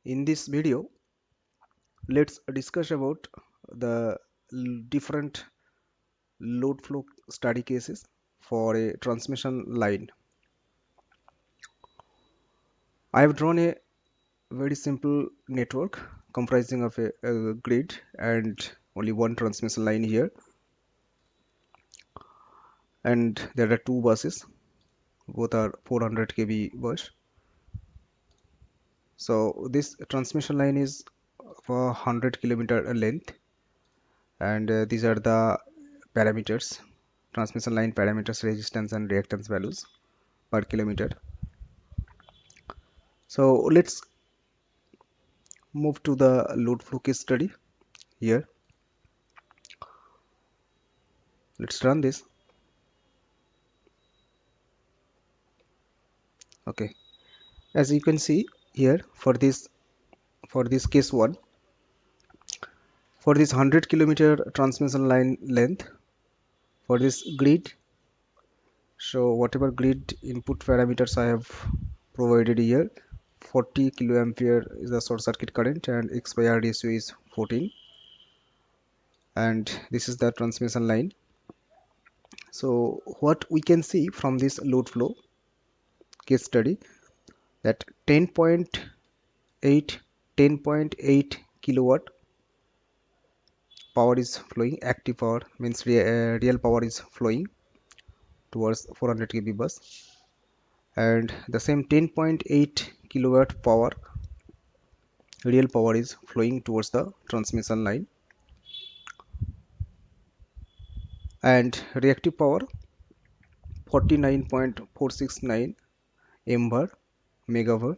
In this video, let's discuss about the different load flow study cases for a transmission line. I have drawn a very simple network comprising of a grid and only one transmission line here, and there are two buses, both are 400 kV bus. So this transmission line is for 100 km length, and these are the parameters, transmission line parameters, resistance and reactance values per kilometer. So let's move to the load flow case study here. Let's run this. Okay, as you can see here, for this case one, for this 100 km transmission line length, for this grid, so whatever grid input parameters I have provided here, 40 kiloampere is the short circuit current and X by R ratio is 14, and this is the transmission line. So what we can see from this load flow case study, that 10.8 kilowatt power is flowing, active power means real power is flowing towards 400 kV bus, and the same 10.8 kilowatt power, real power, is flowing towards the transmission line, and reactive power 49.469 mvar megavar.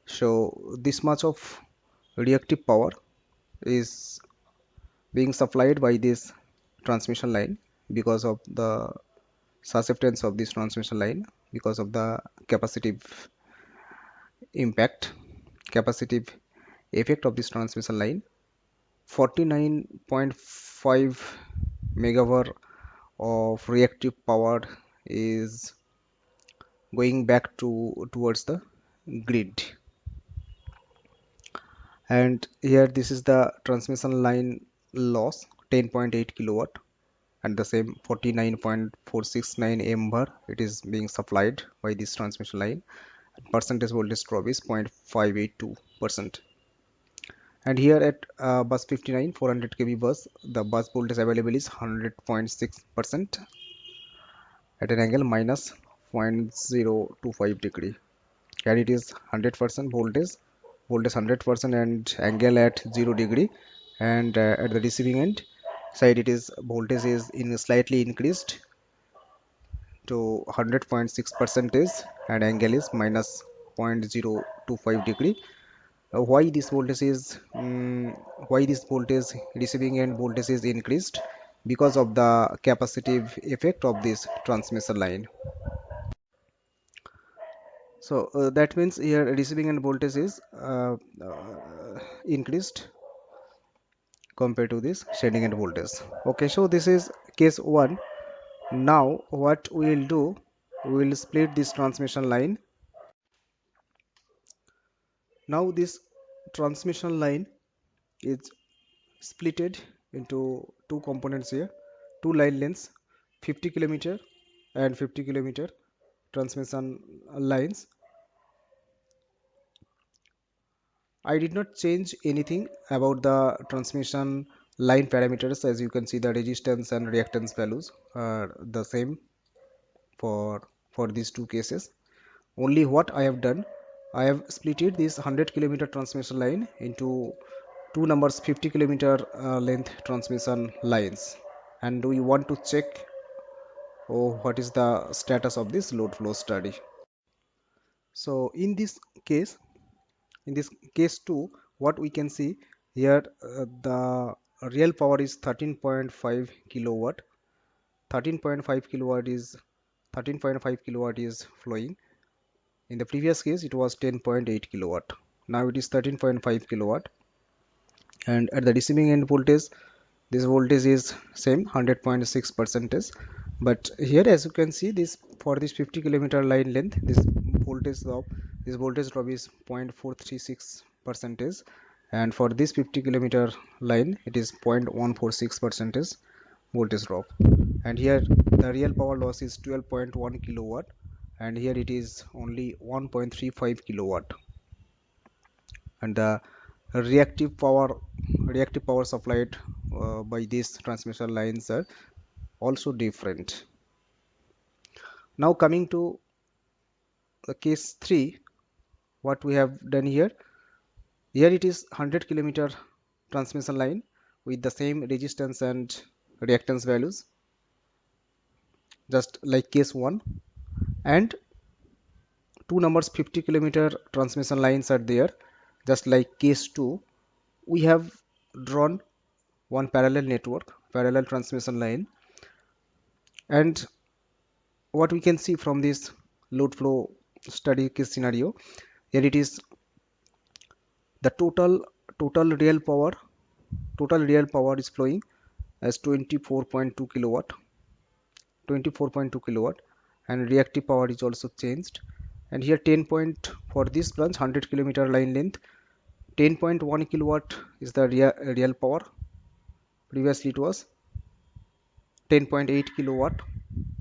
So this much of reactive power is being supplied by this transmission line because of the susceptance of this transmission line, because of the capacitive impact, capacitive effect of this transmission line. 49.5 megawatt of reactive power is going back towards the grid, and here this is the transmission line loss, 10.8 kilowatt, and the same 49.469 mvar it is being supplied by this transmission line. Percentage voltage drop is 0.582%. And here at bus 59 400 kV bus, the bus voltage available is 100.6% at an angle minus 0.025 degree, and it is 100% voltage 100% and angle at 0 degree, and at the receiving end side it is voltage is in slightly increased to 100.6 percentage and angle is minus 0.025 degree. Why this voltage is why this voltage, receiving end voltage, is increased? Because of the capacitive effect of this transmission line. So that means here receiving end voltage is increased compared to this sending end voltage. Okay, so this is case 1. Now what we will do, we will split this transmission line. Now this transmission line is splitted into two components here, two line lengths, 50 kilometer and 50 kilometer transmission lines. I did not change anything about the transmission line parameters. As you can see, the resistance and reactance values are the same for these two cases. Only what I have done, I have splitted this 100 kilometer transmission line into two numbers, 50 kilometer length transmission lines, and we want to check what is the status of this load flow study. So case in this case 2, what we can see here, the real power is 13.5 kilowatt. 13.5 kilowatt is flowing. In the previous case it was 10.8 kilowatt. Now it is 13.5 kilowatt, and at the receiving end voltage, this voltage is same, 100.6 percentage. But here, as you can see, this for this 50 kilometer line length, this voltage drop is 0.436 percentage, and for this 50 kilometer line it is 0.146 percentage voltage drop. And here the real power loss is 12.1 kilowatt, and here it is only 1.35 kilowatt. And the reactive power supplied by these transmission lines are also different. Now coming to the case 3, what we have done here, it is 100 kilometer transmission line with the same resistance and reactance values, just like case 1, and two numbers 50 kilometer transmission lines are there, just like case 2. We have drawn one parallel network, parallel transmission line, and what we can see from this load flow study case scenario, here it is the total real power is flowing as 24.2 kilowatt, and reactive power is also changed. And here 10 point for this branch 100 kilometer line length, 10.1 kilowatt is the real power. Previously it was 10.8 kilowatt,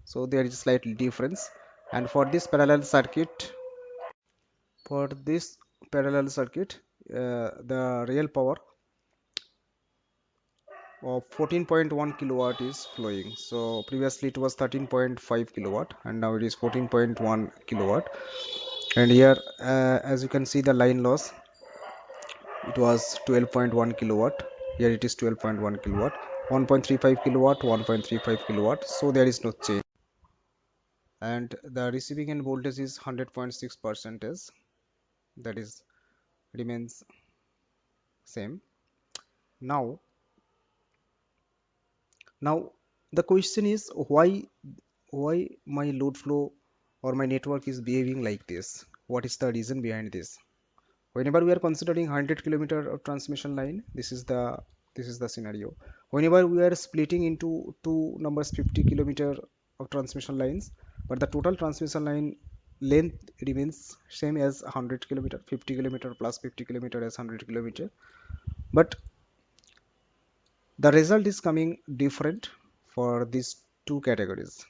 so there is slightly difference. And for this parallel circuit, the real power of 14.1 kilowatt is flowing. So previously it was 13.5 kilowatt, and now it is 14.1 kilowatt. And here as you can see, the line loss, it was 12.1 kilowatt, here it is 12.1 kilowatt, 1.35 kilowatt, 1.35 kilowatt, so there is no change. And the receiving end voltage is 100.6 percentage, that is remains same. Now now the question is, why my load flow or my network is behaving like this? What is the reason behind this? Whenever we are considering 100 kilometer of transmission line, this is the scenario. Whenever we are splitting into two numbers 50 kilometer of transmission lines, but the total transmission line length remains same as 100 kilometer, 50 kilometer plus 50 kilometer as 100 kilometer, but the result is coming different for these two categories.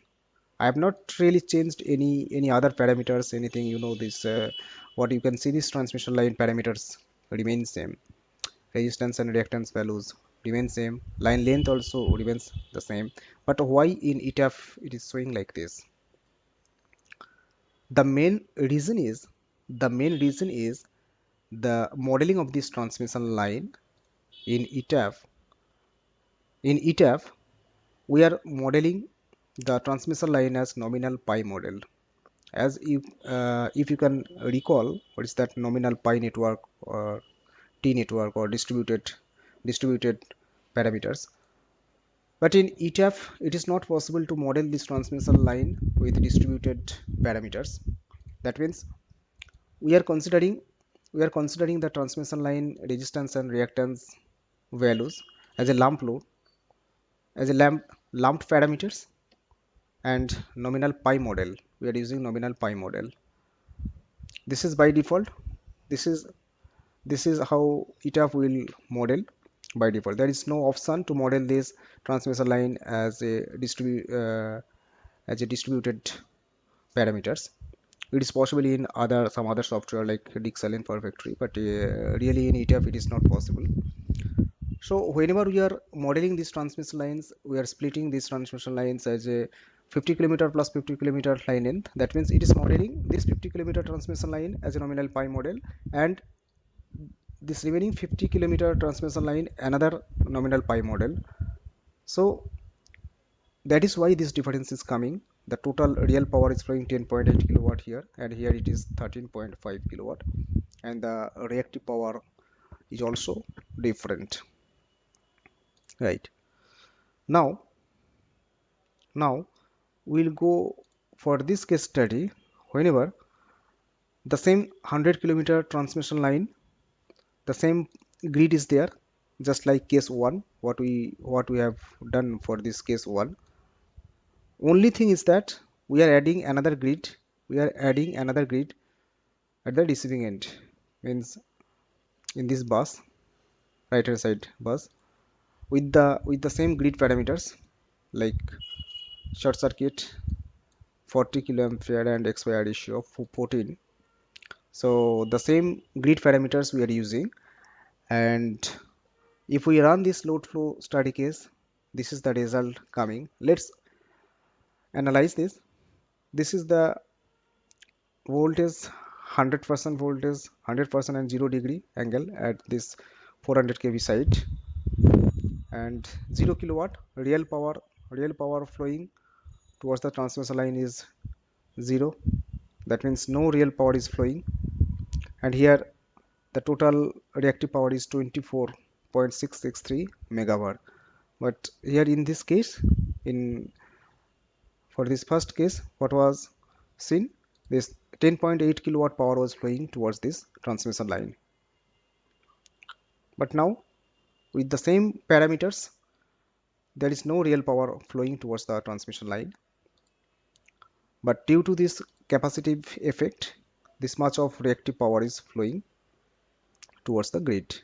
I have not really changed any other parameters, anything, this what you can see, this transmission line parameters remain same. Resistance and reactance values remain same. Line length also remains the same. But why in ETAP it is showing like this? The main reason is the modeling of this transmission line in ETAP. In ETAP, we are modeling the transmission line as nominal pi model. As if you can recall, what is that nominal pi network or T network or distributed parameters. But in ETAP, it is not possible to model this transmission line with distributed parameters. That means we are considering the transmission line resistance and reactance values as a lumped parameters, and nominal pi model. We are using nominal pi model. This is by default. This is how ETAP will model by default. There is no option to model this transmission line as a distributed parameters. It is possible in some other software like Dixel in Perfectory, but really in ETAP it is not possible. So whenever we are modeling these transmission lines, we are splitting these transmission lines as a 50 kilometer plus 50 kilometer line length. That means it is modeling this 50 kilometer transmission line as a nominal pi model, and this remaining 50 kilometer transmission line another nominal pi model. So that is why this difference is coming. The total real power is flowing 10.8 kilowatt here, and here it is 13.5 kilowatt, and the reactive power is also different, right? Now now we'll go for this case study. Whenever the same 100 kilometer transmission line, the same grid is there, just like case 1, what we have done for this case 1. Only thing is that we are adding another grid. At the receiving end. Means in this bus, right hand side bus, with the same grid parameters like short circuit 40 kiloampere and XY ratio of 14. So the same grid parameters we are using, and if we run this load flow study case, this is the result coming. Let's analyze this. This is the voltage, 100% voltage, 100% and 0 degree angle at this 400 kV side, and 0 kilowatt real power flowing towards the transmission line is 0. That means no real power is flowing. And here the total reactive power is 24.663 megawatt. But here in this case, in for this first case, what was seen, this 10.8 kilowatt power was flowing towards this transmission line. But now with the same parameters, there is no real power flowing towards the transmission line. But due to this capacitive effect, this much of reactive power is flowing towards the grid.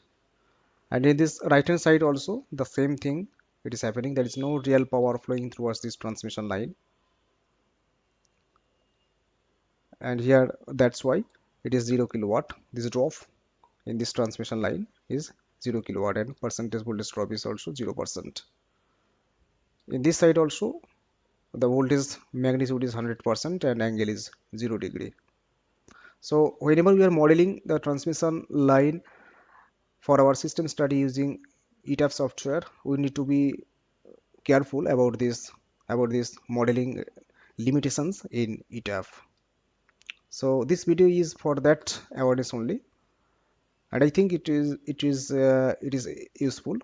And in this right hand side also the same thing, it is happening. There is no real power flowing towards this transmission line, and here that's why it is 0 kilowatt. This drop in this transmission line is 0 kilowatt, and percentage voltage drop is also 0%. In this side also the voltage magnitude is 100% and angle is 0 degree. So whenever we are modeling the transmission line for our system study using ETAP software, we need to be careful about this modeling limitations in ETAP. So this video is for that awareness only, and I think it is useful.